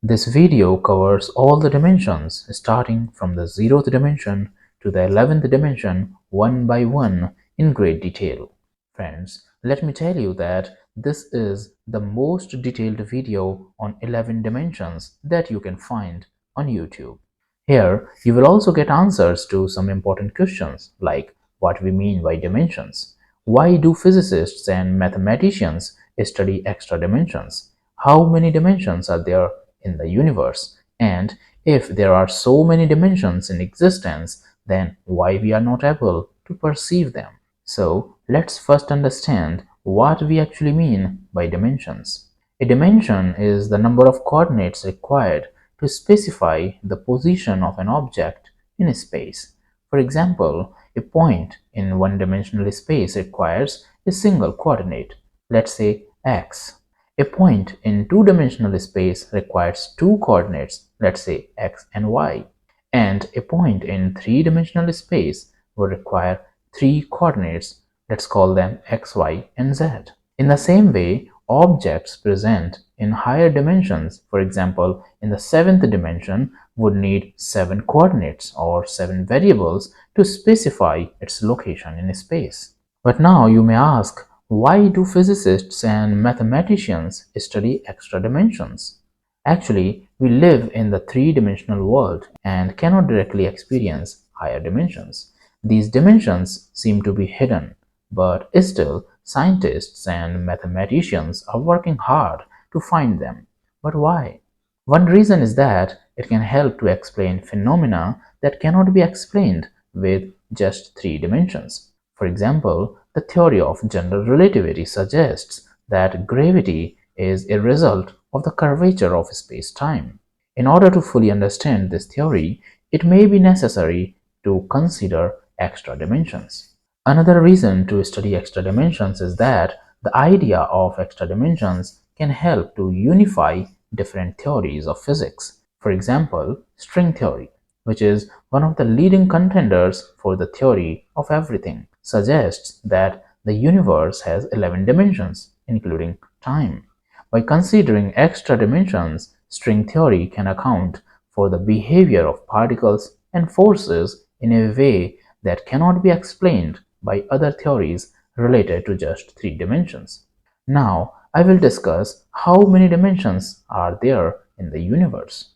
This video covers all the dimensions starting from the 0th dimension to the 11th dimension one by one in great detail. Friends, let me tell you that this is the most detailed video on 11 dimensions that you can find on YouTube. Here, you will also get answers to some important questions like what we mean by dimensions, why do physicists and mathematicians study extra dimensions, how many dimensions are there in the universe, and if there are so many dimensions in existence, then why we are not able to perceive them. So, let's first understand what we actually mean by dimensions. A dimension is the number of coordinates required to specify the position of an object in a space. For example, a point in one-dimensional space requires a single coordinate, let's say x. A point in two-dimensional space requires two coordinates, let's say x and y. And a point in three-dimensional space would require three coordinates, let's call them x, y, and z. In the same way, objects present in higher dimensions, for example, in the seventh dimension, would need seven coordinates or seven variables to specify its location in space. But now you may ask, why do physicists and mathematicians study extra dimensions? Actually, we live in the three-dimensional world and cannot directly experience higher dimensions. These dimensions seem to be hidden, but still, scientists and mathematicians are working hard to find them. But why? One reason is that it can help to explain phenomena that cannot be explained with just three dimensions. For example, the theory of general relativity suggests that gravity is a result of the curvature of space-time. In order to fully understand this theory, it may be necessary to consider extra dimensions. Another reason to study extra dimensions is that the idea of extra dimensions can help to unify different theories of physics. For example, string theory, which is one of the leading contenders for the theory of everything, suggests that the universe has 11 dimensions, including time. By considering extra dimensions, string theory can account for the behavior of particles and forces in a way that cannot be explained by other theories related to just three dimensions. Now, I will discuss how many dimensions are there in the universe.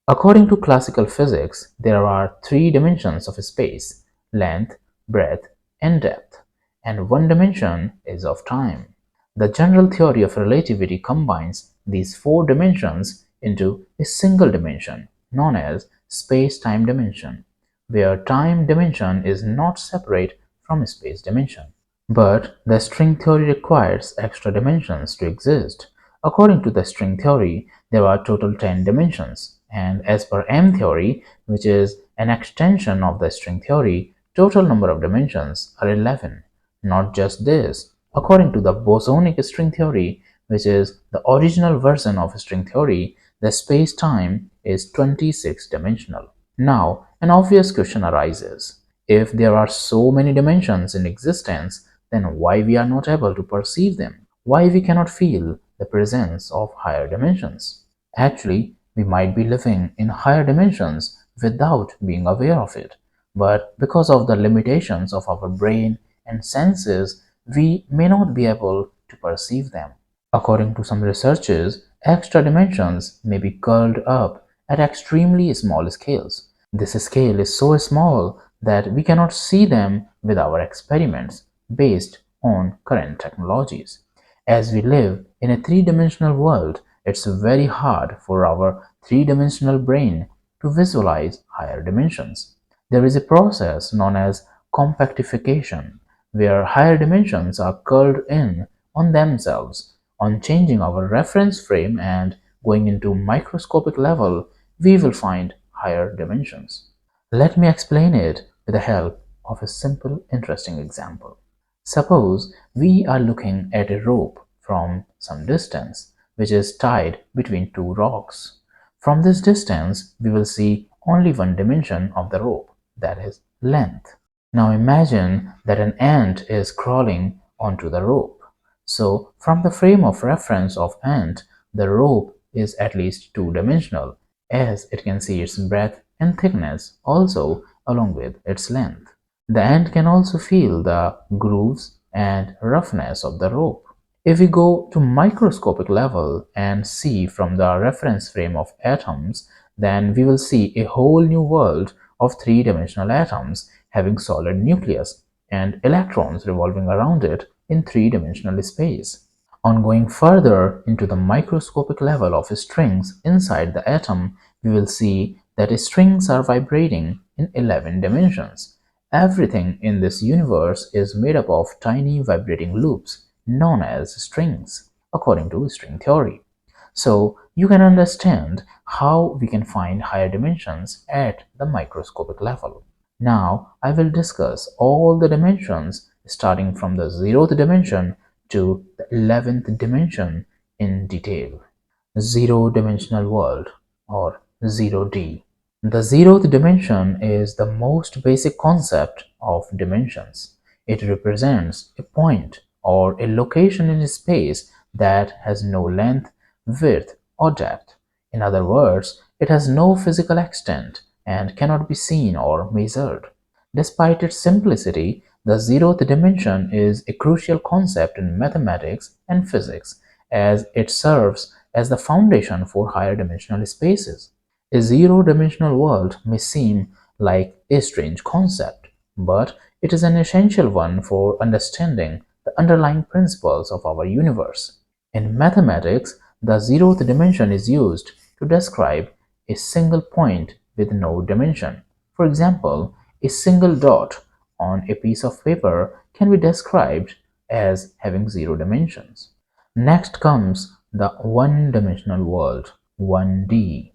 According to classical physics, there are three dimensions of space: length, breadth, and depth, and one dimension is of time. The general theory of relativity combines these four dimensions into a single dimension known as space-time dimension, where time dimension is not separate from space dimension. But the string theory requires extra dimensions to exist. According to the string theory, there are total 10 dimensions, and as per M theory, which is an extension of the string theory, total number of dimensions are 11. Not just this, according to the bosonic string theory, which is the original version of string theory, the space-time is 26 dimensional. Now, an obvious question arises. If there are so many dimensions in existence, then why we are not able to perceive them? Why we cannot feel the presence of higher dimensions? Actually, we might be living in higher dimensions without being aware of it. But because of the limitations of our brain and senses, we may not be able to perceive them. According to some researchers, extra dimensions may be curled up at extremely small scales. This scale is so small that we cannot see them with our experiments based on current technologies. As we live in a three-dimensional world, it's very hard for our three-dimensional brain to visualize higher dimensions. There is a process known as compactification, where higher dimensions are curled in on themselves. On changing our reference frame and going into microscopic level, we will find higher dimensions. Let me explain it with the help of a simple, interesting example. Suppose we are looking at a rope from some distance, which is tied between two rocks. From this distance, we will see only one dimension of the rope, that is, length. Now imagine that an ant is crawling onto the rope. So, from the frame of reference of ant, the rope is at least two-dimensional, as it can see its breadth and thickness also along with its length. The ant can also feel the grooves and roughness of the rope. If we go to microscopic level and see from the reference frame of atoms, then we will see a whole new world of three-dimensional atoms having solid nucleus and electrons revolving around it in three-dimensional space. On going further into the microscopic level of strings inside the atom, we will see that strings are vibrating in 11 dimensions. Everything in this universe is made up of tiny vibrating loops known as strings, according to string theory. So you can understand how we can find higher dimensions at the microscopic level. Now I will discuss all the dimensions starting from the 0th dimension to the 11th dimension in detail. Zero-dimensional world, or 0D. The 0th dimension is the most basic concept of dimensions. It represents a point or a location in space that has no length, width, or depth. In other words, it has no physical extent and cannot be seen or measured. Despite its simplicity, the 0th dimension is a crucial concept in mathematics and physics, as it serves as the foundation for higher dimensional spaces. A zero-dimensional world may seem like a strange concept, but it is an essential one for understanding the underlying principles of our universe. In mathematics, the 0th dimension is used to describe a single point with no dimension. For example, a single dot on a piece of paper can be described as having zero dimensions. Next comes the one-dimensional world, 1D.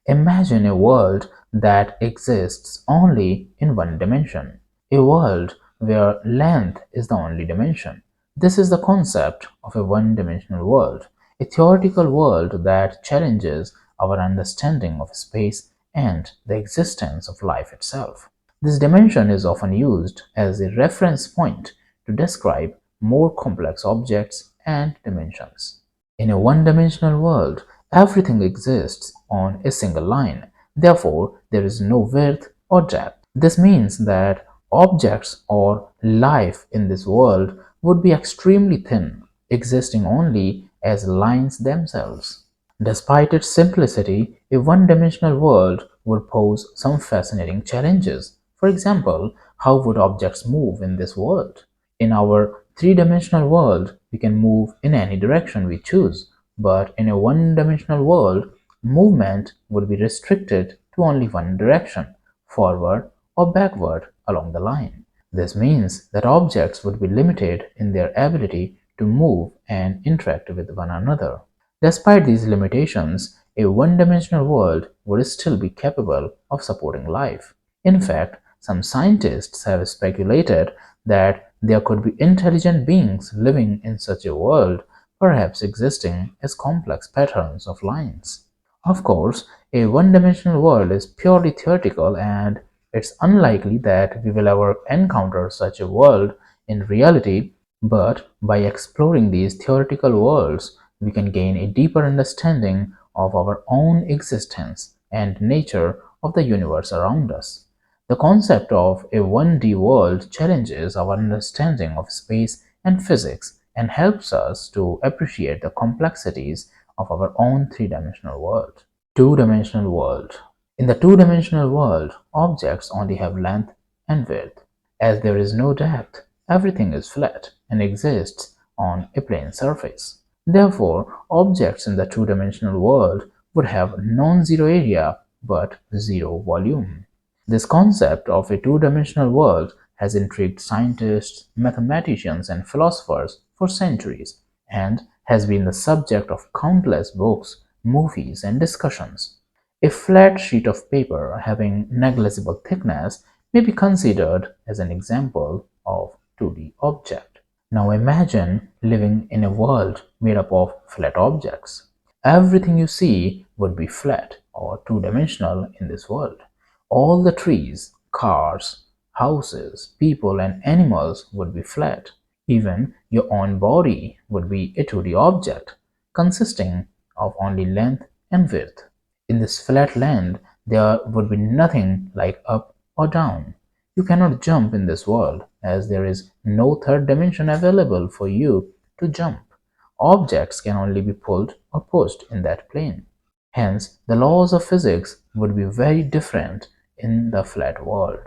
Imagine a world that exists only in one dimension, a world where length is the only dimension. This is the concept of a one-dimensional world, a theoretical world that challenges our understanding of space and the existence of life itself. This dimension is often used as a reference point to describe more complex objects and dimensions. In a one-dimensional world, everything exists on a single line. Therefore, there is no width or depth. This means that objects or life in this world would be extremely thin, existing only as lines themselves. Despite its simplicity, a one-dimensional world would pose some fascinating challenges. For example, how would objects move in this world? In our three-dimensional world, we can move in any direction we choose, but in a one-dimensional world, movement would be restricted to only one direction, forward or backward along the line. This means that objects would be limited in their ability to move and interact with one another. Despite these limitations, a one-dimensional world would still be capable of supporting life. In fact, some scientists have speculated that there could be intelligent beings living in such a world, perhaps existing as complex patterns of lines. Of course, a one-dimensional world is purely theoretical, and it's unlikely that we will ever encounter such a world in reality, but by exploring these theoretical worlds, we can gain a deeper understanding of our own existence and nature of the universe around us. The concept of a 1D world challenges our understanding of space and physics and helps us to appreciate the complexities of our own three-dimensional world. Two-dimensional world. In the two-dimensional world, objects only have length and width. As there is no depth, everything is flat and exists on a plane surface. Therefore, objects in the two-dimensional world would have non-zero area but zero volume. This concept of a two-dimensional world has intrigued scientists, mathematicians, and philosophers for centuries and has been the subject of countless books, movies, and discussions. A flat sheet of paper having negligible thickness may be considered as an example of 2D object. Now imagine living in a world made up of flat objects. Everything you see would be flat or two-dimensional in this world. All the trees, cars, houses, people, and animals would be flat. Even your own body would be a 2D object consisting of only length and width. In this flat land, there would be nothing like up or down. You cannot jump in this world, as there is no third dimension available for you to jump. Objects can only be pulled or pushed in that plane. Hence, the laws of physics would be very different in the flat world.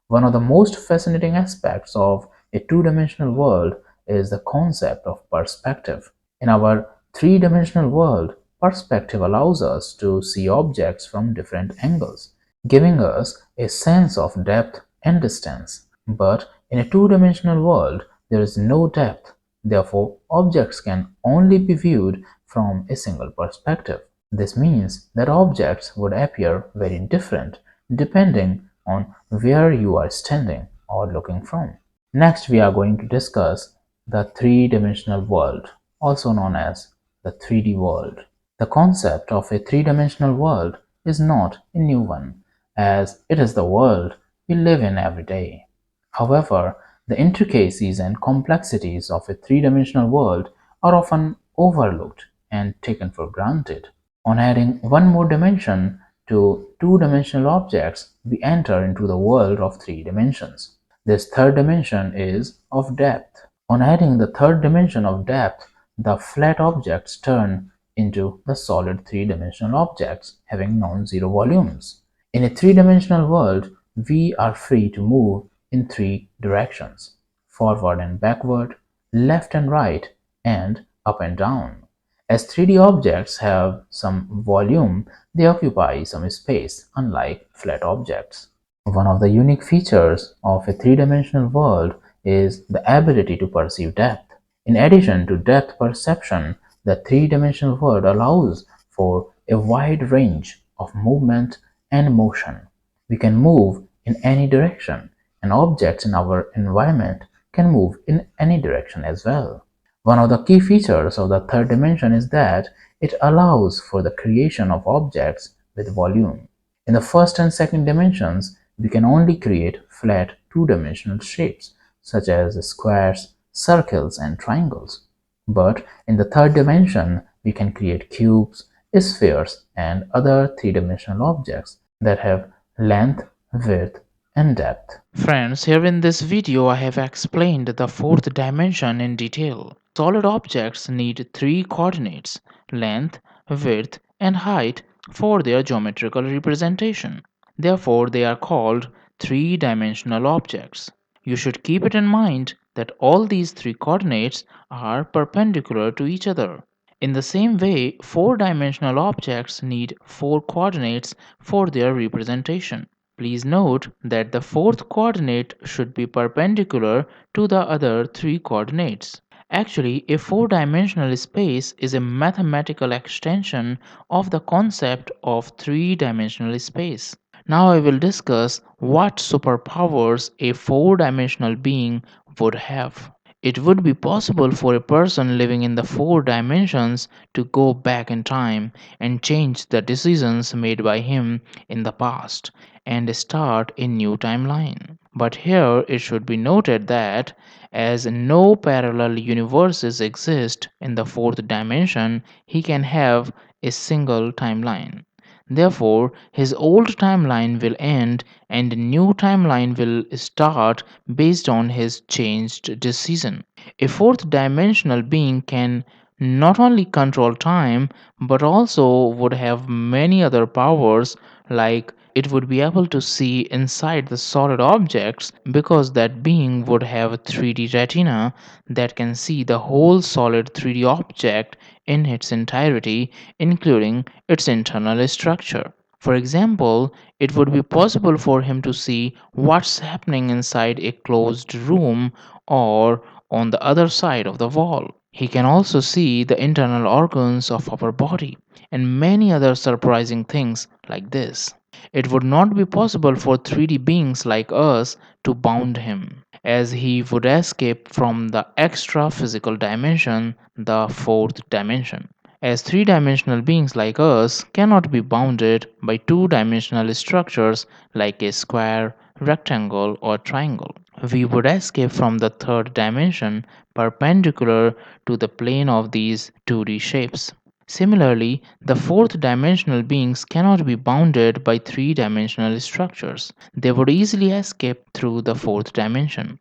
One of the most fascinating aspects of a two-dimensional world is the concept of perspective. In our three-dimensional world, perspective allows us to see objects from different angles, giving us a sense of depth and distance. But in a two-dimensional world, there is no depth. Therefore, objects can only be viewed from a single perspective. This means that objects would appear very different depending on where you are standing or looking from. Next, we are going to discuss the three-dimensional world, also known as the 3D world. The concept of a three-dimensional world is not a new one, as it is the world we live in every day. However, the intricacies and complexities of a three-dimensional world are often overlooked and taken for granted. On adding one more dimension to two-dimensional objects, we enter into the world of three dimensions. This third dimension is of depth. On adding the third dimension of depth, the flat objects turn into the solid three-dimensional objects having non-zero volumes. In a three-dimensional world, we are free to move in three directions: forward and backward, left and right, and up and down. As 3D objects have some volume, they occupy some space, unlike flat objects. One of the unique features of a three-dimensional world is the ability to perceive depth. In addition to depth perception, the three-dimensional world allows for a wide range of movement and motion. We can move in any direction, and objects in our environment can move in any direction as well. One of the key features of the third dimension is that it allows for the creation of objects with volume. In the first and second dimensions, we can only create flat two-dimensional shapes, such as squares, circles, and triangles. But in the third dimension, we can create cubes, spheres, and other three-dimensional objects that have length, width, and depth. Friends, here in this video I have explained the fourth dimension in detail. Solid objects need three coordinates: length, width, and height for their geometrical representation. Therefore, they are called three-dimensional objects. You should keep it in mind that all these three coordinates are perpendicular to each other. In the same way, four-dimensional objects need four coordinates for their representation. Please note that the fourth coordinate should be perpendicular to the other three coordinates. Actually, a four-dimensional space is a mathematical extension of the concept of three-dimensional space. Now I will discuss what superpowers a four-dimensional being would have. It would be possible for a person living in the four dimensions to go back in time and change the decisions made by him in the past and start a new timeline. But here it should be noted that as no parallel universes exist in the fourth dimension, he can have a single timeline. Therefore, his old timeline will end and a new timeline will start based on his changed decision. A fourth dimensional being can not only control time but also would have many other powers, like it would be able to see inside the solid objects because that being would have a 3D retina that can see the whole solid 3D object in its entirety, including its internal structure. For example, it would be possible for him to see what's happening inside a closed room or on the other side of the wall. He can also see the internal organs of our body and many other surprising things like this. It would not be possible for 3D beings like us to bound him, as he would escape from the extra physical dimension, the fourth dimension. As three dimensional beings like us cannot be bounded by two dimensional structures like a square, rectangle, or triangle, we would escape from the third dimension perpendicular to the plane of these 2D shapes. Similarly, the fourth dimensional beings cannot be bounded by three dimensional structures. They would easily escape through the fourth dimension.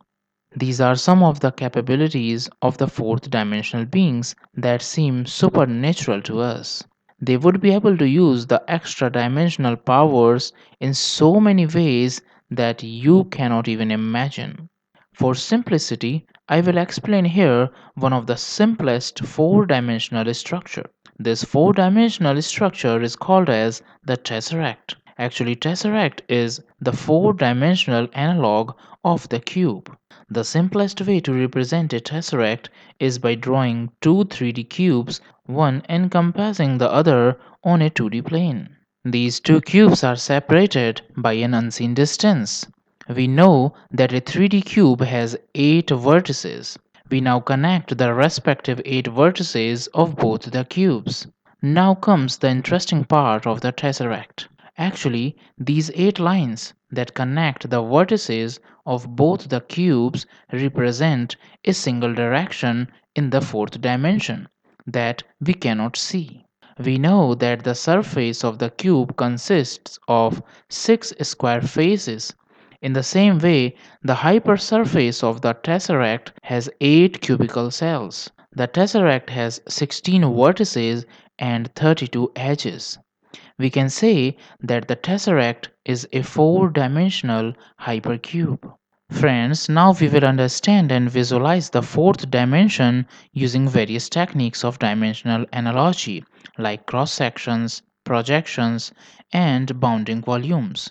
These are some of the capabilities of the fourth dimensional beings that seem supernatural to us. They would be able to use the extra dimensional powers in so many ways that you cannot even imagine. For simplicity, I will explain here one of the simplest four-dimensional structure. This four-dimensional structure is called as the tesseract. Actually, tesseract is the four-dimensional analog of the cube. The simplest way to represent a tesseract is by drawing two 3D cubes, one encompassing the other on a 2D plane. These two cubes are separated by an unseen distance. We know that a 3D cube has 8 vertices. We now connect the respective 8 vertices of both the cubes. Now comes the interesting part of the tesseract. Actually, these 8 lines that connect the vertices of both the cubes represent a single direction in the fourth dimension that we cannot see. We know that the surface of the cube consists of 6 square faces. In the same way, the hypersurface of the tesseract has 8 cubical cells. The tesseract has 16 vertices and 32 edges. We can say that the tesseract is a four-dimensional hypercube. Friends, now we will understand and visualize the fourth dimension using various techniques of dimensional analogy like cross sections, projections, and bounding volumes.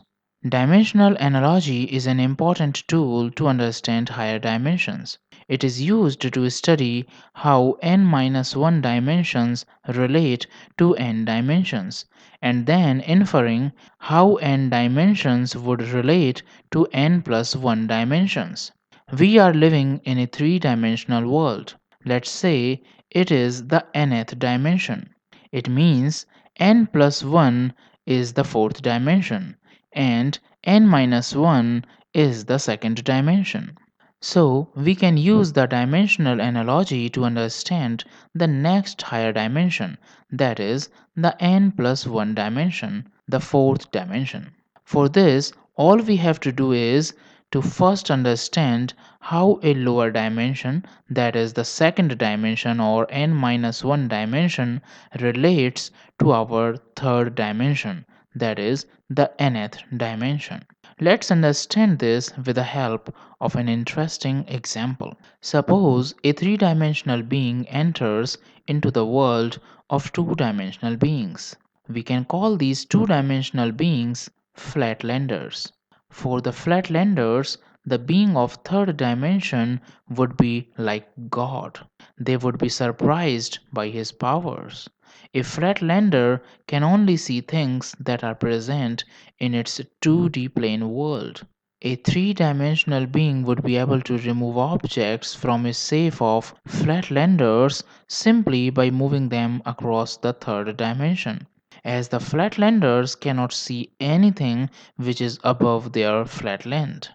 Dimensional analogy is an important tool to understand higher dimensions. It is used to study how n-1 dimensions relate to n dimensions, and then inferring how n dimensions would relate to n plus 1 dimensions. We are living in a three-dimensional world. Let's say it is the nth dimension. It means n plus 1 is the fourth dimension and n minus 1 is the second dimension. So, we can use the dimensional analogy to understand the next higher dimension, that is, the n plus 1 dimension, the fourth dimension. For this, all we have to do is to first understand how a lower dimension, that is, the second dimension or n minus 1 dimension, relates to our third dimension, that is, the nth dimension. Let's understand this with the help of an interesting example. Suppose a three-dimensional being enters into the world of two-dimensional beings. We can call these two-dimensional beings Flatlanders. For the Flatlanders, the being of third dimension would be like God. They would be surprised by his powers. A Flatlander can only see things that are present in its 2D plane world. A three-dimensional being would be able to remove objects from a safe of Flatlanders simply by moving them across the third dimension, as the Flatlanders cannot see anything which is above their flatland.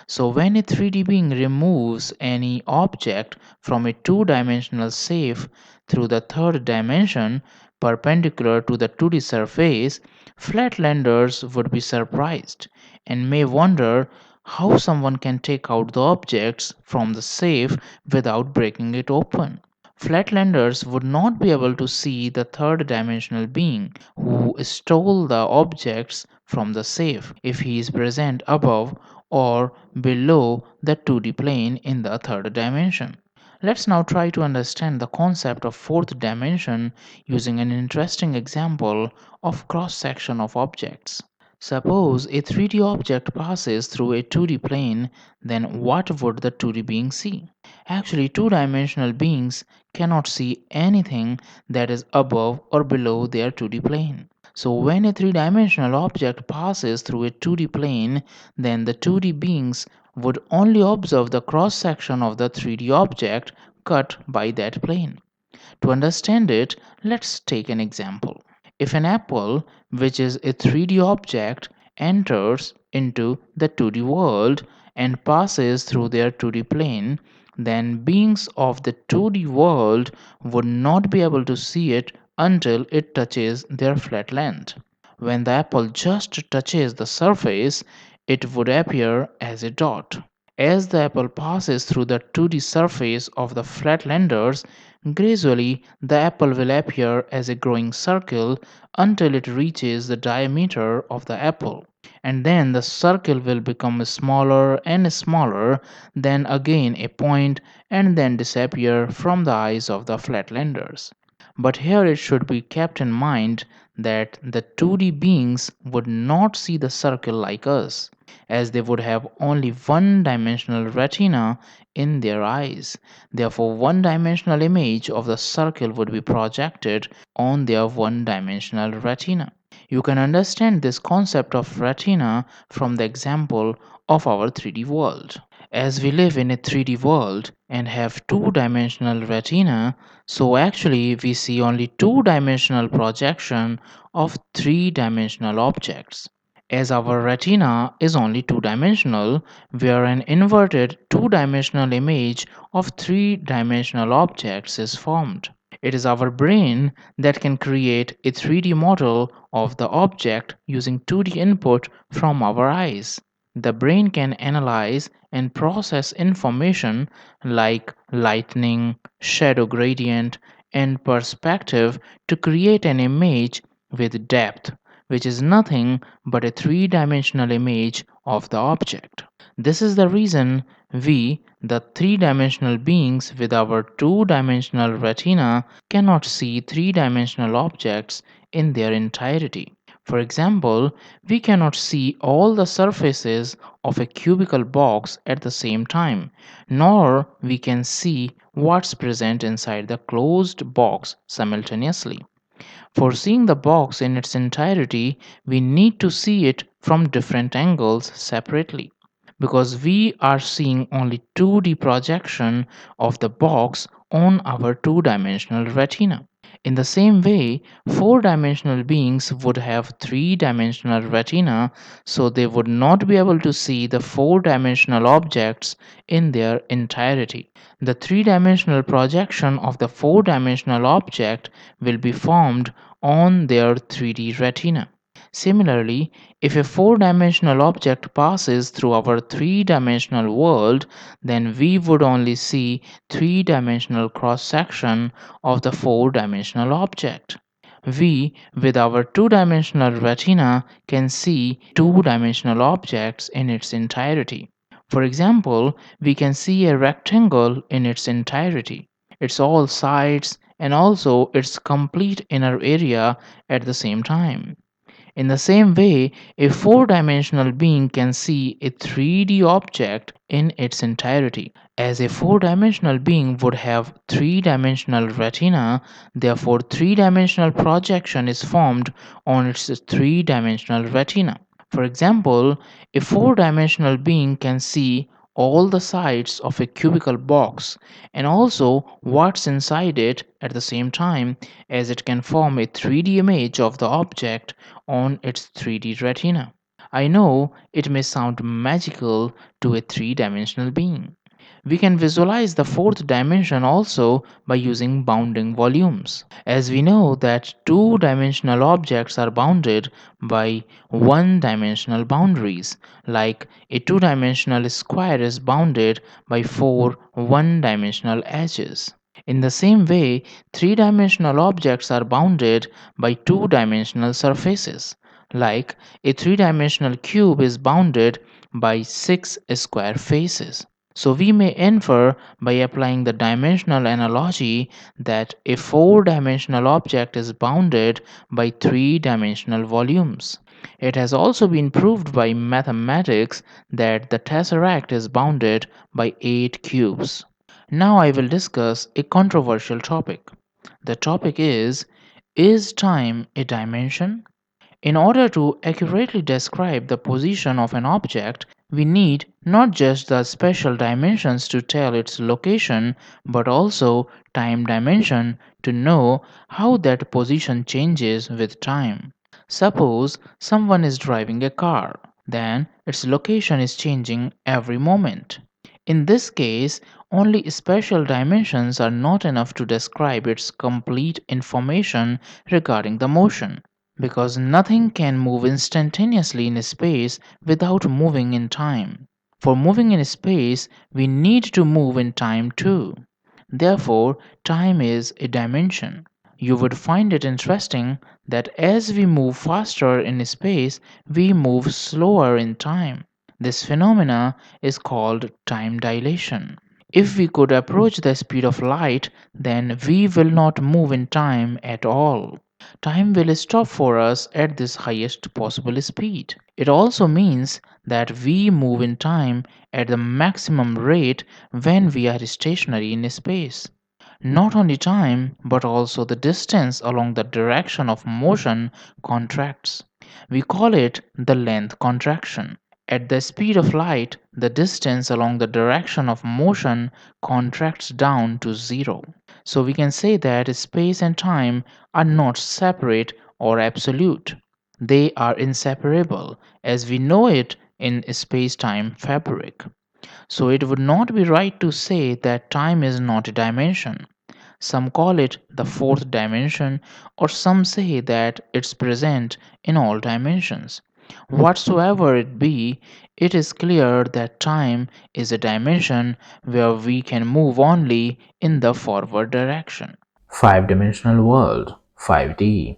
So when a 3D being removes any object from a two-dimensional safe through the third dimension perpendicular to the 2D surface, flatlanders would be surprised and may wonder how someone can take out the objects from the safe without breaking it open. Flatlanders would not be able to see the third dimensional being who stole the objects from the safe if he is present above or below the 2D plane in the third dimension. Let's now try to understand the concept of fourth dimension using an interesting example of cross section of objects. Suppose a 3D object passes through a 2D plane, then what would the 2D being see? Actually, two-dimensional beings cannot see anything that is above or below their 2D plane. So when a three-dimensional object passes through a 2D plane, then the 2D beings would only observe the cross-section of the 3D object cut by that plane. To understand it, let's take an example. If an apple, which is a 3D object, enters into the 2D world and passes through their 2D plane, then beings of the 2D world would not be able to see it until it touches their flat land. When the apple just touches the surface, it would appear as a dot. As the apple passes through the 2D surface of the Flatlanders, gradually the apple will appear as a growing circle until it reaches the diameter of the apple. And then the circle will become smaller and smaller, then again a point, and then disappear from the eyes of the Flatlanders. But here it should be kept in mind that the 2D beings would not see the circle like us, as they would have only one dimensional retina in their eyes. Therefore, one dimensional image of the circle would be projected on their one dimensional retina. You can understand this concept of retina from the example of our 3D world. As we live in a 3D world and have two dimensional retina, so actually we see only two dimensional projection of three dimensional objects. As our retina is only two dimensional, where an inverted two dimensional image of three dimensional objects is formed. It is our brain that can create a 3D model of the object using 2D input from our eyes. The brain can analyze and process information like lighting, shadow gradient, and perspective to create an image with depth, which is nothing but a three dimensional image of the object. This is the reason we, the three dimensional beings with our two dimensional retina, cannot see three dimensional objects in their entirety. For example, we cannot see all the surfaces of a cubical box at the same time, nor we can see what's present inside the closed box simultaneously. For seeing the box in its entirety, we need to see it from different angles separately, because we are seeing only 2D projection of the box on our two-dimensional retina. In the same way, four-dimensional beings would have three-dimensional retina, so they would not be able to see the four-dimensional objects in their entirety. The three-dimensional projection of the four-dimensional object will be formed on their 3D retina. Similarly, if a four-dimensional object passes through our three-dimensional world, then we would only see three-dimensional cross-section of the four-dimensional object. We, with our two-dimensional retina, can see two-dimensional objects in its entirety. For example, we can see a rectangle in its entirety, its all sides, and also its complete inner area at the same time. In the same way, a four dimensional being can see a 3D object in its entirety. As a four dimensional being would have three dimensional retina, therefore, three dimensional projection is formed on its three dimensional retina. For example, a four dimensional being can see all the sides of a cubical box and also what's inside it at the same time, as it can form a 3D image of the object on its 3D retina. I know it may sound magical to a three dimensional being. We can visualize the fourth dimension also by using bounding volumes, as we know that two dimensional objects are bounded by one dimensional boundaries, like a two dimensional square is bounded by four one dimensional edges. In the same way, three dimensional objects are bounded by two dimensional surfaces, like a three dimensional cube is bounded by six square faces. So we may infer by applying the dimensional analogy that a four dimensional object is bounded by three dimensional volumes. It has also been proved by mathematics that the Tesseract is bounded by 8 cubes. Now I will discuss a controversial topic. The topic is time a dimension? In order to accurately describe the position of an object, we need not just the special dimensions to tell its location, but also time dimension to know how that position changes with time. Suppose someone is driving a car, then its location is changing every moment. In this case, Only spatial dimensions are not enough to describe its complete information regarding the motion, because nothing can move instantaneously in space without moving in time. For moving in space, we need to move in time too. Therefore, time is a dimension. You would find it interesting that as we move faster in space, we move slower in time. This phenomena is called time dilation. If we could approach the speed of light, then we will not move in time at all. Time will stop for us at this highest possible speed. It also means that we move in time at the maximum rate when we are stationary in space. Not only time, but also the distance along the direction of motion contracts. We call it the length contraction. At the speed of light, the distance along the direction of motion contracts down to zero. So we can say that space and time are not separate or absolute. They are inseparable as we know it in space time fabric. So it would not be right to say that time is not a dimension. Some call it the fourth dimension, or some say that it's present in all dimensions. Whatsoever it be, it is clear that time is a dimension where we can move only in the forward direction. Five-dimensional world, 5D.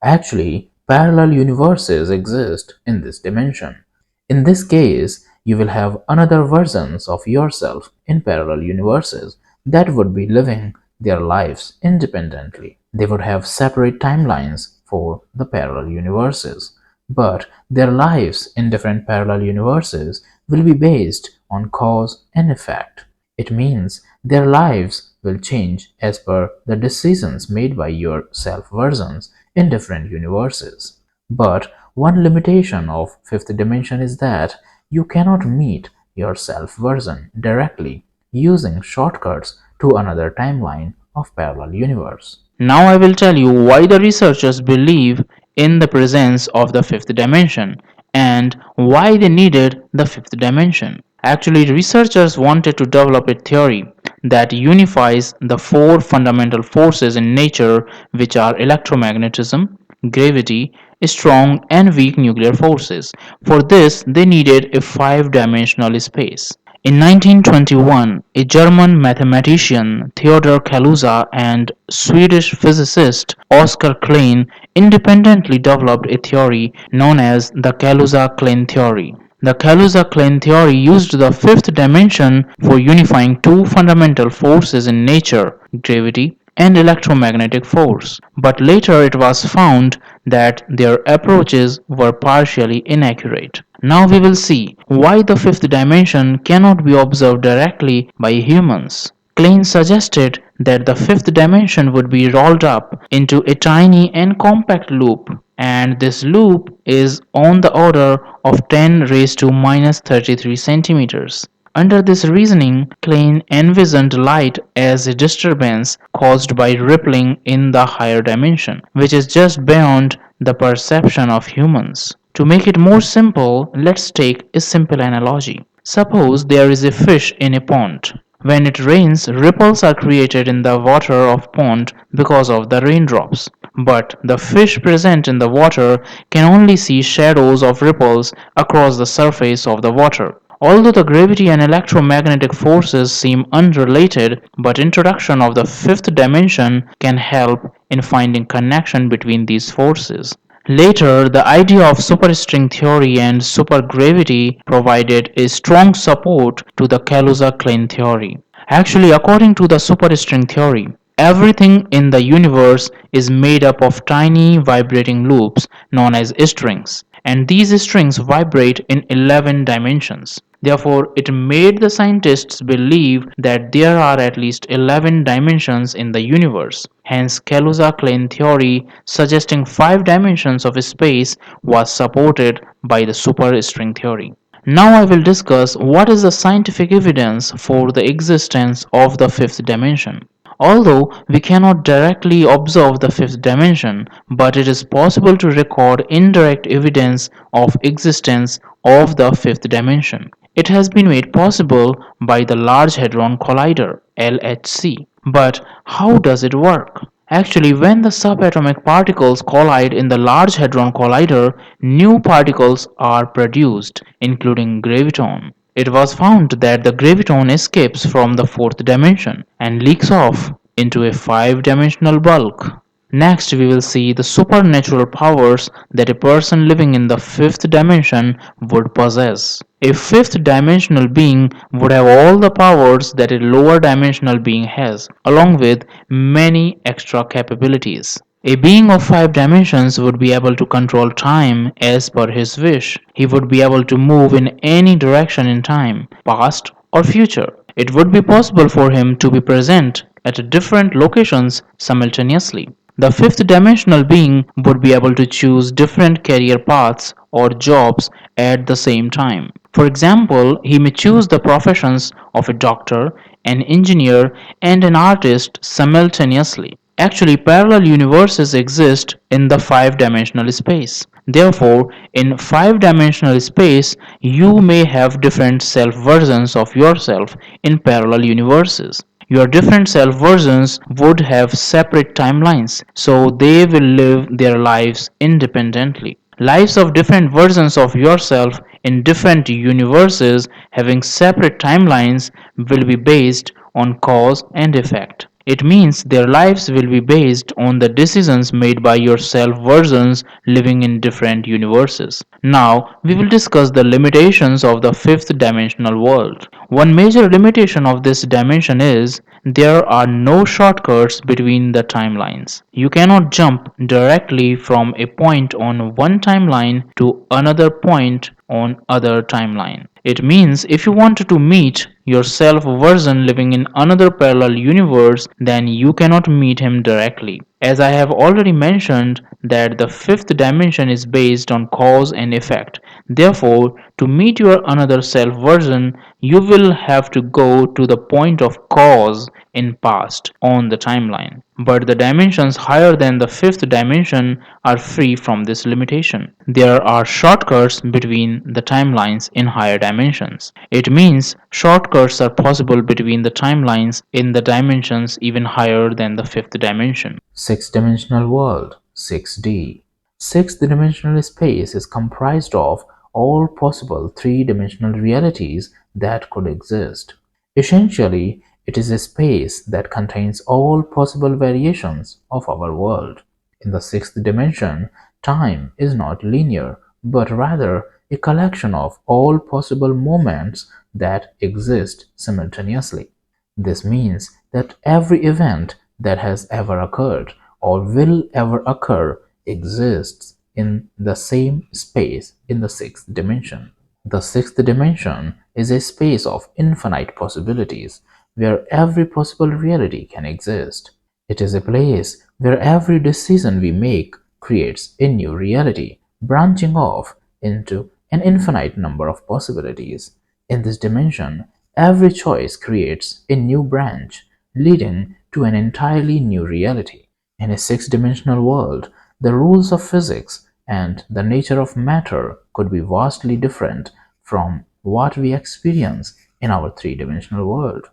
Actually, parallel universes exist in this dimension. In this case, you will have another versions of yourself in parallel universes that would be living their lives independently. They would have separate timelines for the parallel universes, but their lives in different parallel universes will be based on cause and effect. It means their lives will change as per the decisions made by your self versions in different universes. But one limitation of fifth dimension is that you cannot meet your self version directly using shortcuts to another timeline of parallel universe. Now I will tell you why the researchers believe in the presence of the fifth dimension and why they needed the fifth dimension. Actually, researchers wanted to develop a theory that unifies the four fundamental forces in nature, which are electromagnetism, gravity, strong and weak nuclear forces. For this, they needed a five-dimensional space. In 1921, a German mathematician, Theodor Kaluza, and Swedish physicist Oskar Klein independently developed a theory known as the Kaluza-Klein theory. The Kaluza-Klein theory used the fifth dimension for unifying two fundamental forces in nature, gravity and electromagnetic force. But later it was found that their approaches were partially inaccurate. Now we will see why the fifth dimension cannot be observed directly by humans. Klein suggested that the fifth dimension would be rolled up into a tiny and compact loop, and this loop is on the order of 10 raised to minus 33 centimeters. Under this reasoning, Klein envisioned light as a disturbance caused by rippling in the higher dimension, which is just beyond the perception of humans. To make it more simple, let's take a simple analogy. Suppose there is a fish in a pond. When it rains, ripples are created in the water of pond because of the raindrops. But the fish present in the water can only see shadows of ripples across the surface of the water. Although the gravity and electromagnetic forces seem unrelated, but introduction of the fifth dimension can help in finding connection between these forces. Later, the idea of superstring theory and supergravity provided a strong support to the Kaluza-Klein theory. Actually, according to the superstring theory, everything in the universe is made up of tiny vibrating loops known as strings, and these strings vibrate in 11 dimensions. Therefore, it made the scientists believe that there are at least 11 dimensions in the universe. Hence, Kaluza-Klein theory suggesting 5 dimensions of space was supported by the superstring theory. Now I will discuss what is the scientific evidence for the existence of the fifth dimension. Although we cannot directly observe the fifth dimension, but it is possible to record indirect evidence of existence of the fifth dimension. It has been made possible by the Large Hadron Collider (LHC). But how does it work? Actually, when the subatomic particles collide in the Large Hadron Collider, new particles are produced, including graviton. It was found that the graviton escapes from the fourth dimension and leaks off into a five-dimensional bulk. Next, we will see the supernatural powers that a person living in the fifth dimension would possess. A fifth dimensional being would have all the powers that a lower dimensional being has, along with many extra capabilities. A being of five dimensions would be able to control time as per his wish. He would be able to move in any direction in time, past or future. It would be possible for him to be present at different locations simultaneously. The fifth dimensional being would be able to choose different career paths or jobs at the same time. For example, he may choose the professions of a doctor, an engineer, and an artist simultaneously. Actually, parallel universes exist in the five-dimensional space. Therefore, in five-dimensional space, you may have different self-versions of yourself in parallel universes. Your different self versions would have separate timelines, so they will live their lives independently. Lives of different versions of yourself in different universes having separate timelines will be based on cause and effect. It means their lives will be based on the decisions made by your self versions living in different universes. Now, we will discuss the limitations of the fifth dimensional world. One major limitation of this dimension is there are no shortcuts between the timelines. You cannot jump directly from a point on one timeline to another point on other timeline. It means if you wanted to meet your self version living in another parallel universe, then you cannot meet him directly. As I have already mentioned that the fifth dimension is based on cause and effect. Therefore, to meet your another self version, you will have to go to the point of cause in past on the timeline. But the dimensions higher than the fifth dimension are free from this limitation. There are shortcuts between the timelines in higher dimensions. It means shortcuts are possible between the timelines in the dimensions even higher than the fifth dimension. Sixth dimensional world, 6D. Sixth dimensional space is comprised of all possible three-dimensional realities that could exist. Essentially, it is a space that contains all possible variations of our world. In the sixth dimension, time is not linear, but rather a collection of all possible moments that exist simultaneously. This means that every event that has ever occurred or will ever occur exists in the same space in the sixth dimension. The sixth dimension is a space of infinite possibilities where every possible reality can exist. It is a place where every decision we make creates a new reality, branching off into an infinite number of possibilities. In this dimension, every choice creates a new branch, leading to an entirely new reality. In a six-dimensional world, the rules of physics and the nature of matter could be vastly different from what we experience in our three-dimensional world.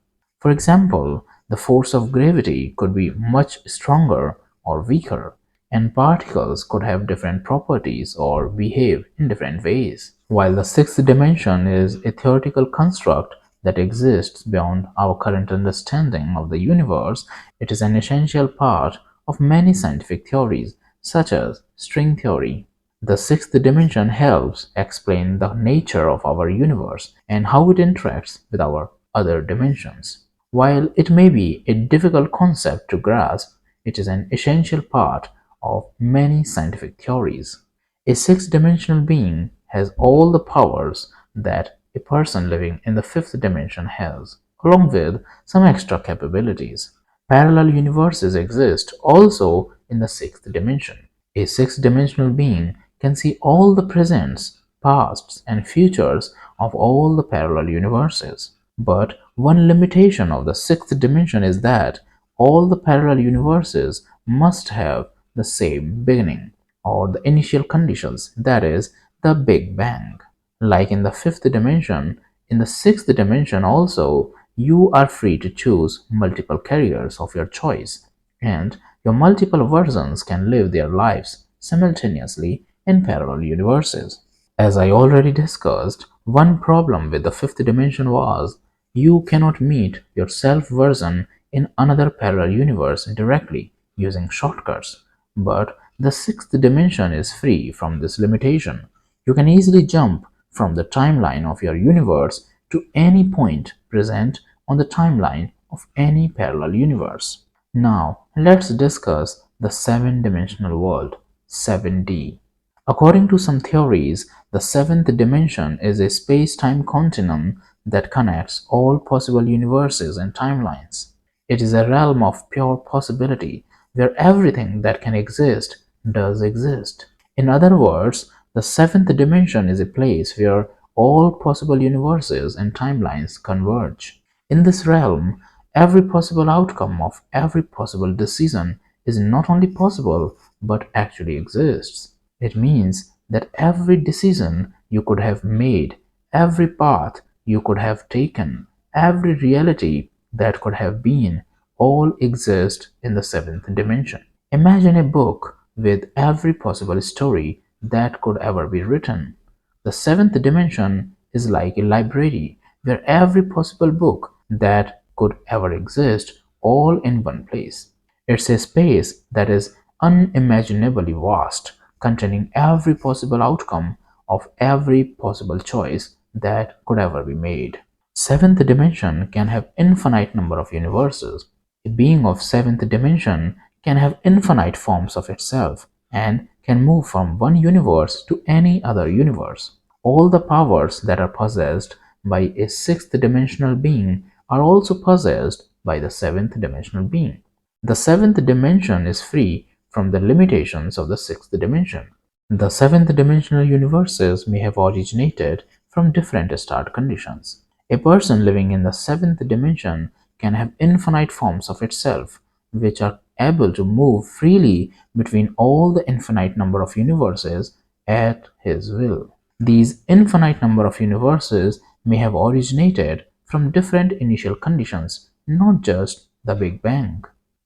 For example, the force of gravity could be much stronger or weaker, and particles could have different properties or behave in different ways. While the sixth dimension is a theoretical construct that exists beyond our current understanding of the universe, it is an essential part of many scientific theories, such as string theory. The sixth dimension helps explain the nature of our universe and how it interacts with our other dimensions. While it may be a difficult concept to grasp, it is an essential part of many scientific theories. A six-dimensional being has all the powers that a person living in the fifth dimension has, along with some extra capabilities. Parallel universes exist also in the sixth dimension. A six-dimensional being can see all the presents, pasts, and futures of all the parallel universes. But one limitation of the sixth dimension is that all the parallel universes must have the same beginning, or the initial conditions, that is, the Big Bang. Like in the fifth dimension, In the sixth dimension, also, you are free to choose multiple careers of your choice, and your multiple versions can live their lives simultaneously in parallel universes. As I already discussed, one problem with the fifth dimension was you cannot meet your self version in another parallel universe directly using shortcuts. But the sixth dimension is free from this limitation. You can easily jump from the timeline of your universe to any point present on the timeline of any parallel universe. Now, let's discuss the seven dimensional world, 7D. According to some theories, the seventh dimension is a space-time continuum that connects all possible universes and timelines. It is a realm of pure possibility where everything that can exist does exist. In other words, the seventh dimension is a place where all possible universes and timelines converge. In this realm, every possible outcome of every possible decision is not only possible but actually exists. It means that every decision you could have made, every path you could have taken, every reality that could have been, all exist in the seventh dimension. Imagine a book with every possible story that could ever be written. The seventh dimension is like a library where every possible book that could ever exist all in one place. It's a space that is unimaginably vast, containing every possible outcome of every possible choice that could ever be made. Seventh dimension can have infinite number of universes. A being of seventh dimension can have infinite forms of itself and can move from one universe to any other universe. All the powers that are possessed by a sixth dimensional being are also possessed by the seventh dimensional being. The seventh dimension is free from the limitations of the sixth dimension. The seventh dimensional universes may have originated from different start conditions. A person living in the seventh dimension can have infinite forms of itself, which are able to move freely between all the infinite number of universes at his will. These infinite number of universes may have originated from different initial conditions, not just the Big Bang.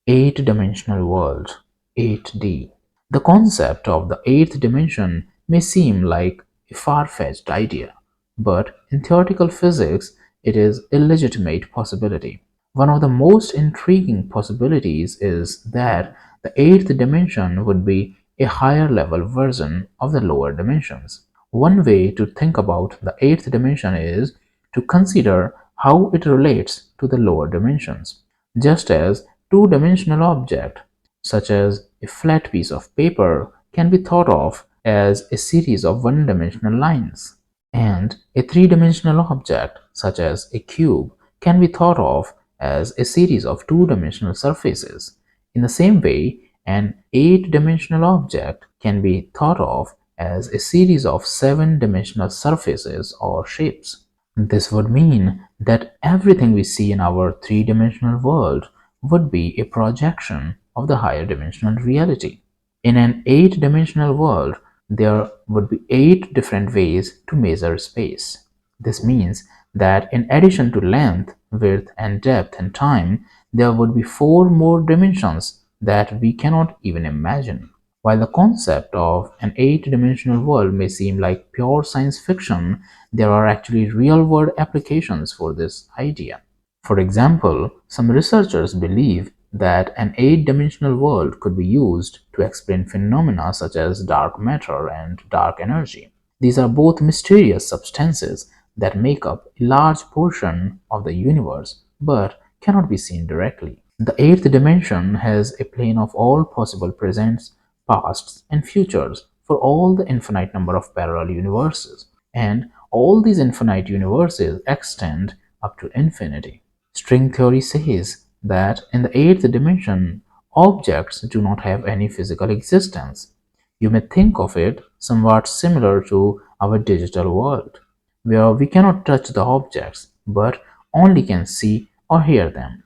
Eight-dimensional world, 8D. The concept of the eighth dimension may seem like a far-fetched idea, but in theoretical physics, it is a legitimate possibility. One of the most intriguing possibilities is that the eighth dimension would be a higher level version of the lower dimensions. One way to think about the eighth dimension is to consider how it relates to the lower dimensions. Just as two-dimensional object, such as a flat piece of paper, can be thought of as a series of one-dimensional lines, and a three-dimensional object, such as a cube, can be thought of as a series of two-dimensional surfaces. In the same way, an eight-dimensional object can be thought of as a series of seven-dimensional surfaces or shapes. This would mean that everything we see in our three-dimensional world would be a projection of the higher dimensional reality. In an eight-dimensional world, there would be eight different ways to measure space. This means that in addition to length, width, and depth and time, there would be four more dimensions that we cannot even imagine. While the concept of an eight-dimensional world may seem like pure science fiction, there are actually real-world applications for this idea. For example, some researchers believe that an eight-dimensional world could be used to explain phenomena such as dark matter and dark energy. These are both mysterious substances that make up a large portion of the universe but cannot be seen directly. The eighth dimension has a plane of all possible presents, pasts, and futures for all the infinite number of parallel universes, and all these infinite universes extend up to infinity. String theory says that in the eighth dimension, objects do not have any physical existence. You may think of it somewhat similar to our digital world, where we cannot touch the objects but only can see or hear them.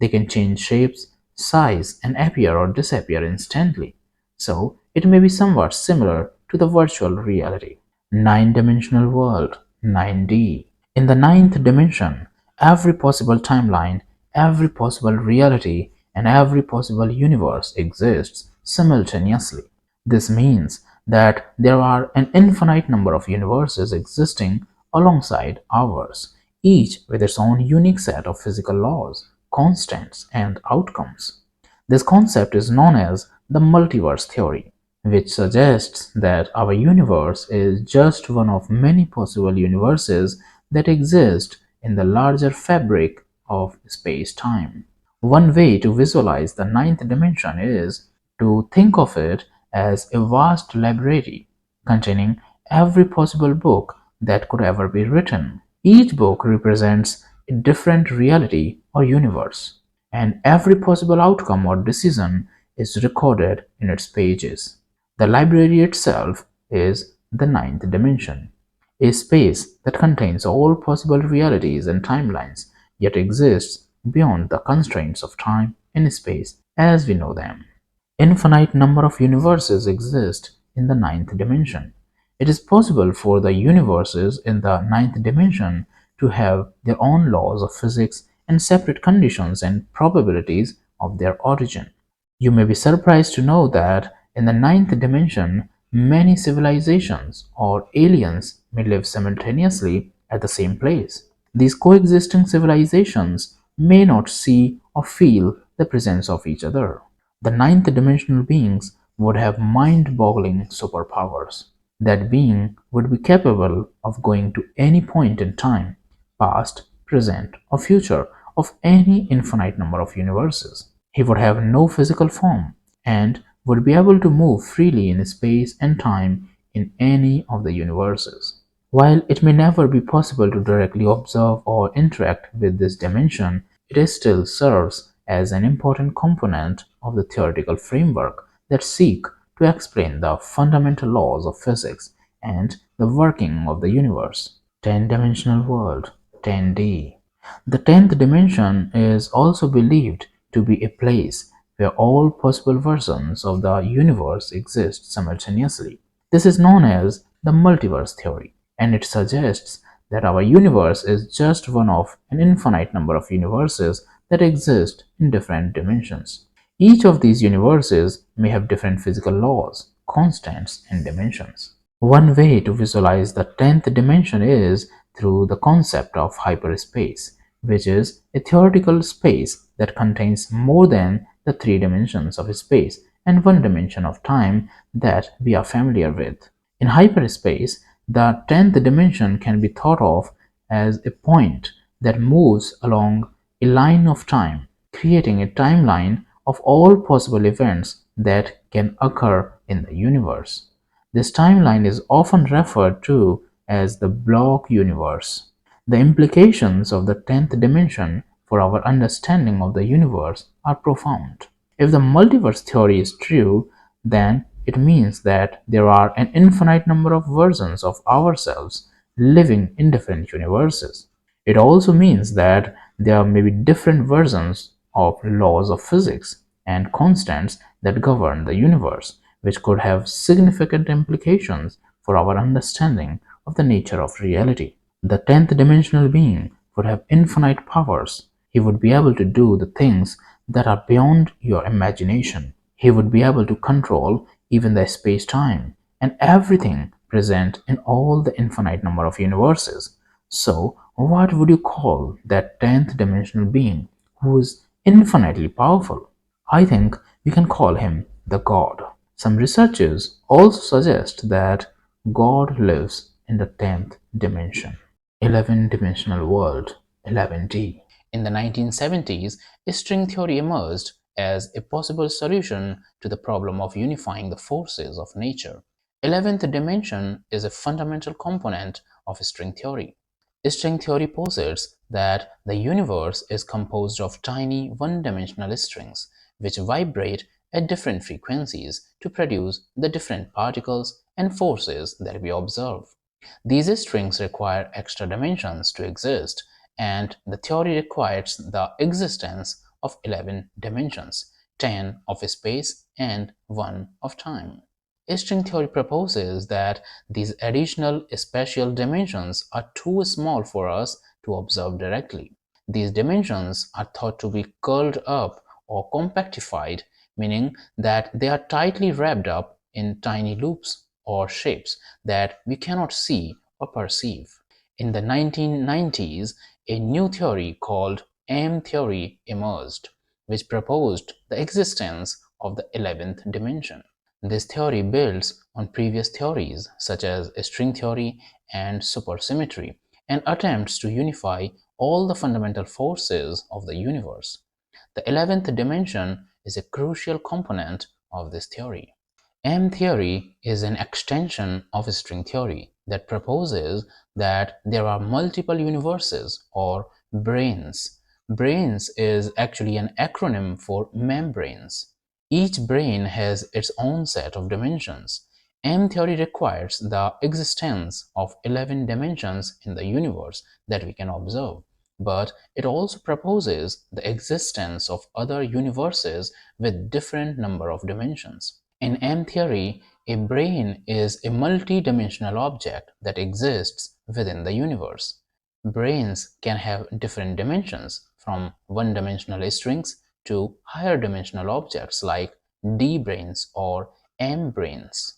They can change shapes, size, and appear or disappear instantly. So, it may be somewhat similar to the virtual reality. Nine dimensional world, 9D. In the ninth dimension, every possible timeline, every possible reality, and every possible universe exists simultaneously. This means that there are an infinite number of universes existing alongside ours, each with its own unique set of physical laws, constants, and outcomes. This concept is known as the multiverse theory, which suggests that our universe is just one of many possible universes that exist in the larger fabric of space time. One way to visualize the ninth dimension is to think of it as a vast library containing every possible book that could ever be written. Each book represents a different reality or universe, and every possible outcome or decision is recorded in its pages. The library itself is the ninth dimension, a space that contains all possible realities and timelines, yet exists beyond the constraints of time and space as we know them. Infinite number of universes exist in the ninth dimension. It is possible for the universes in the ninth dimension to have their own laws of physics and separate conditions and probabilities of their origin. You may be surprised to know that in the ninth dimension, many civilizations or aliens may live simultaneously at the same place. These coexisting civilizations may not see or feel the presence of each other. The ninth dimensional beings would have mind boggling superpowers. That being would be capable of going to any point in time, past, present, or future, of any infinite number of universes. He would have no physical form and would be able to move freely in space and time in any of the universes. While it may never be possible to directly observe or interact with this dimension, it still serves as an important component of the theoretical framework that seek to explain the fundamental laws of physics and the working of the universe. 10-dimensional world, 10D. The 10th dimension is also believed to be a place where all possible versions of the universe exist simultaneously. This is known as the multiverse theory, and it suggests that our universe is just one of an infinite number of universes that exist in different dimensions. Each of these universes may have different physical laws, constants, and dimensions. One way to visualize the 10th dimension is through the concept of hyperspace, which is a theoretical space that contains more than the three dimensions of space and one dimension of time that we are familiar with. In hyperspace, the 10th dimension can be thought of as a point that moves along a line of time, creating a timeline of all possible events that can occur in the universe. This timeline is often referred to as the block universe. The implications of the 10th dimension for our understanding of the universe are profound. If the multiverse theory is true, then it means that there are an infinite number of versions of ourselves living in different universes. It also means that there may be different versions of laws of physics and constants that govern the universe, which could have significant implications for our understanding of the nature of reality. The 10th dimensional being would have infinite powers. He would be able to do the things that are beyond your imagination. He would be able to control even the space time and everything present in all the infinite number of universes. So, what would you call that 10th dimensional being who is infinitely powerful? I think we can call him the God. Some researchers also suggest that God lives in the 10th dimension. 11-dimensional world, 11D. In the 1970s, string theory emerged as a possible solution to the problem of unifying the forces of nature. 11th dimension is a fundamental component of string theory. String theory posits that the universe is composed of tiny one-dimensional strings which vibrate at different frequencies to produce the different particles and forces that we observe. These strings require extra dimensions to exist, and the theory requires the existence of 11 dimensions, 10 of space and 1 of time. String theory proposes that these additional spatial dimensions are too small for us to observe directly. These dimensions are thought to be curled up or compactified, meaning that they are tightly wrapped up in tiny loops or shapes that we cannot see or perceive. In the 1990s, a new theory called M theory emerged, which proposed the existence of the 11th dimension. This theory builds on previous theories such as string theory and supersymmetry and attempts to unify all the fundamental forces of the universe. The 11th dimension is a crucial component of this theory. M theory is an extension of string theory that proposes that there are multiple universes or branes. Branes is actually an acronym for membranes. Each brane has its own set of dimensions. M theory requires the existence of 11 dimensions in the universe that we can observe, but it also proposes the existence of other universes with different number of dimensions. In M theory, a brane is a multi-dimensional object that exists within the universe. Branes can have different dimensions, from one-dimensional strings to higher dimensional objects like D-branes or M-branes.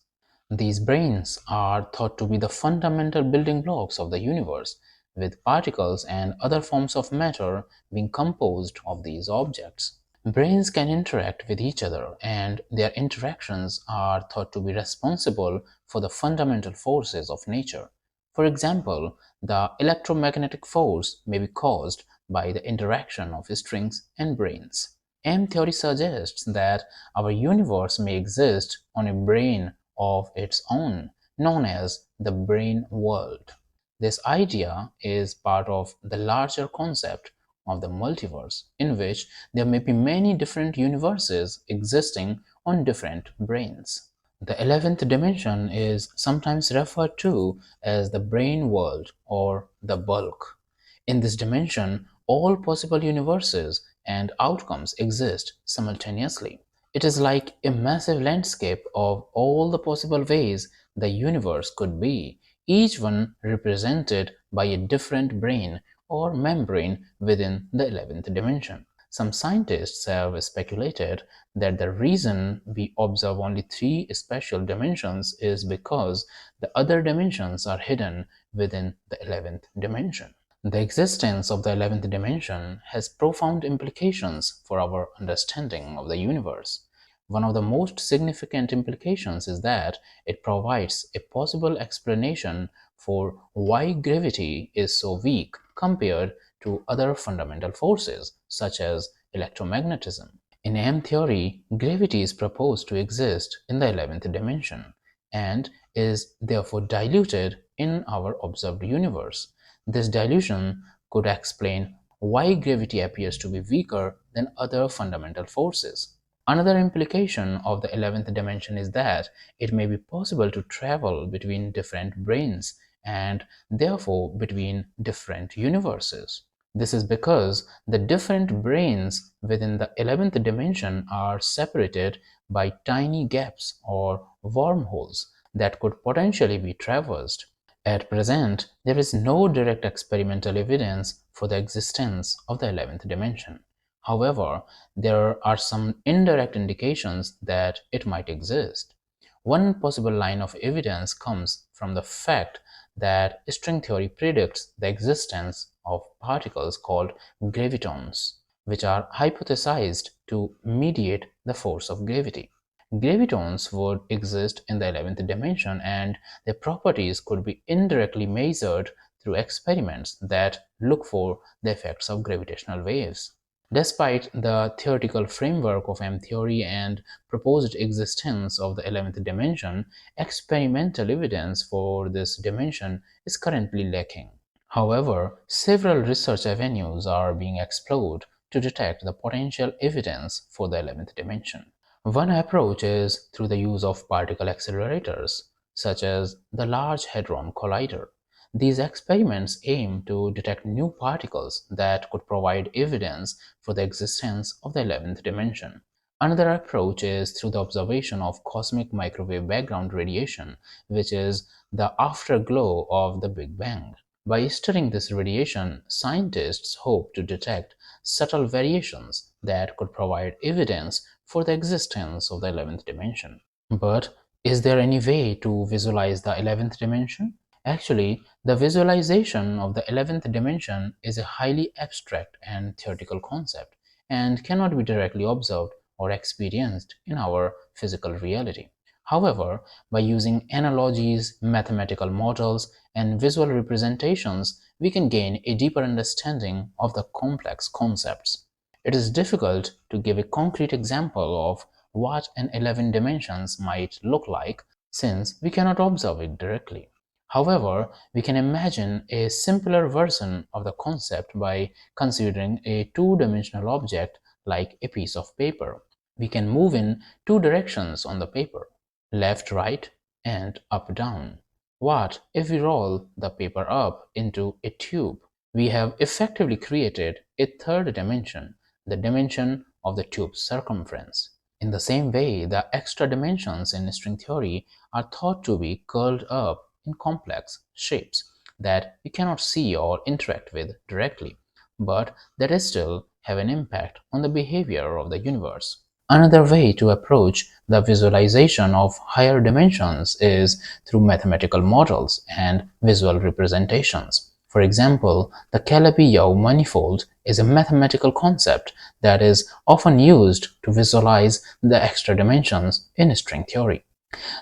These branes are thought to be the fundamental building blocks of the universe, with particles and other forms of matter being composed of these objects. Brains can interact with each other, and their interactions are thought to be responsible for the fundamental forces of nature. For example, the electromagnetic force may be caused by the interaction of strings and brains. M theory suggests that our universe may exist on a brane of its own, known as the brane world. This idea is part of the larger concept of the multiverse, in which there may be many different universes existing on different branes. The 11th dimension is sometimes referred to as the brane world or the bulk. In this dimension, all possible universes and outcomes exist simultaneously. It is like a massive landscape of all the possible ways the universe could be, each one represented by a different brane or membrane within the 11th dimension. Some scientists have speculated that the reason we observe only three spatial dimensions is because the other dimensions are hidden within the 11th dimension. The existence of the 11th dimension has profound implications for our understanding of the universe. One of the most significant implications is that it provides a possible explanation for why gravity is so weak compared to other fundamental forces, such as electromagnetism. In M theory, gravity is proposed to exist in the 11th dimension and is therefore diluted in our observed universe. This dilution could explain why gravity appears to be weaker than other fundamental forces. Another implication of the 11th dimension is that it may be possible to travel between different branes and therefore between different universes. This is because the different branes within the 11th dimension are separated by tiny gaps or wormholes that could potentially be traversed. At present, there is no direct experimental evidence for the existence of the 11th dimension. However, there are some indirect indications that it might exist. One possible line of evidence comes from the fact that string theory predicts the existence of particles called gravitons, which are hypothesized to mediate the force of gravity. Gravitons would exist in the 11th dimension, and their properties could be indirectly measured through experiments that look for the effects of gravitational waves. Despite the theoretical framework of M theory and proposed existence of the 11th dimension, experimental evidence for this dimension is currently lacking. However, several research avenues are being explored to detect the potential evidence for the 11th dimension. One approach is through the use of particle accelerators, such as the Large Hadron Collider. These experiments aim to detect new particles that could provide evidence for the existence of the 11th dimension. Another approach is through the observation of cosmic microwave background radiation, which is the afterglow of the Big Bang. By studying this radiation, scientists hope to detect subtle variations that could provide evidence for the existence of the 11th dimension. But is there any way to visualize the 11th dimension? Actually, the visualization of the 11th dimension is a highly abstract and theoretical concept and cannot be directly observed or experienced in our physical reality. However, by using analogies, mathematical models, and visual representations, we can gain a deeper understanding of the complex concepts. It is difficult to give a concrete example of what an 11 dimensions might look like since we cannot observe it directly. However, we can imagine a simpler version of the concept by considering a two-dimensional object like a piece of paper. We can move in two directions on the paper, left, right, and up, down. What if we roll the paper up into a tube? We have effectively created a third dimension, the dimension of the tube's circumference. In the same way, the extra dimensions in string theory are thought to be curled up in complex shapes that we cannot see or interact with directly, but that still have an impact on the behavior of the universe. Another way to approach the visualization of higher dimensions is through mathematical models and visual representations. For example, the Calabi-Yau manifold is a mathematical concept that is often used to visualize the extra dimensions in string theory.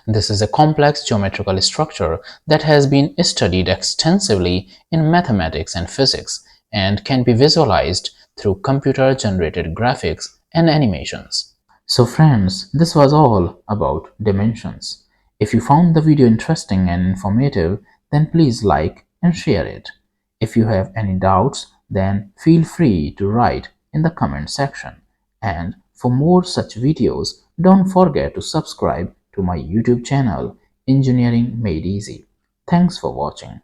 This is a complex geometrical structure that has been studied extensively in mathematics and physics and can be visualized through computer-generated graphics and animations. So friends, this was all about dimensions. If you found the video interesting and informative, then please like and share it. If you have any doubts, then feel free to write in the comment section. And for more such videos, don't forget to subscribe to my YouTube channel, Engineering Made Easy. Thanks for watching.